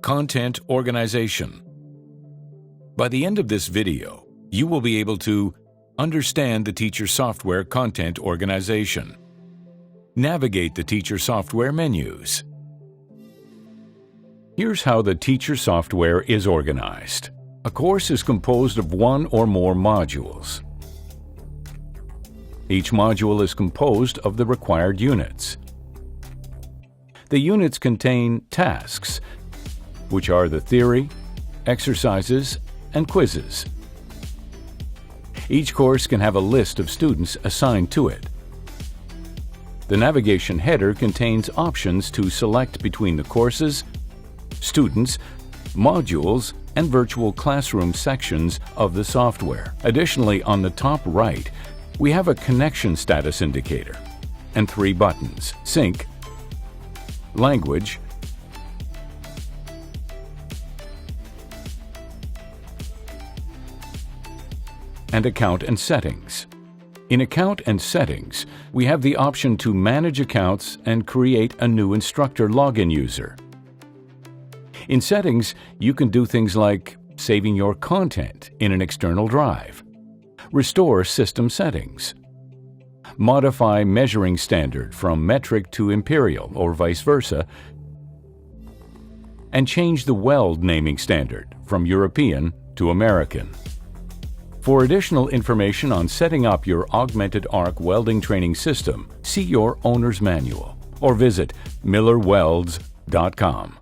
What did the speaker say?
Content organization. By the end of this video, you will be able to understand the teacher software content organization, navigate the teacher software menus. Here's how the teacher software is organized. A course is composed of one or more modules. Each module is composed of the required units. The units contain tasks, which are the theory, exercises, and quizzes. Each course can have a list of students assigned to it. The navigation header contains options to select between the courses, students, modules, and virtual classroom sections of the software. Additionally, on the top right, we have a connection status indicator and 3 buttons: Sync, Language, and Account and Settings. In Account and Settings, we have the option to manage accounts and create a new instructor login user. In Settings, you can do things like saving your content in an external drive, restore system settings, modify measuring standard from metric to imperial or vice versa, and change the weld naming standard from European to American. For additional information on setting up your AugmentedArc welding training system, see your owner's manual or visit millerwelds.com.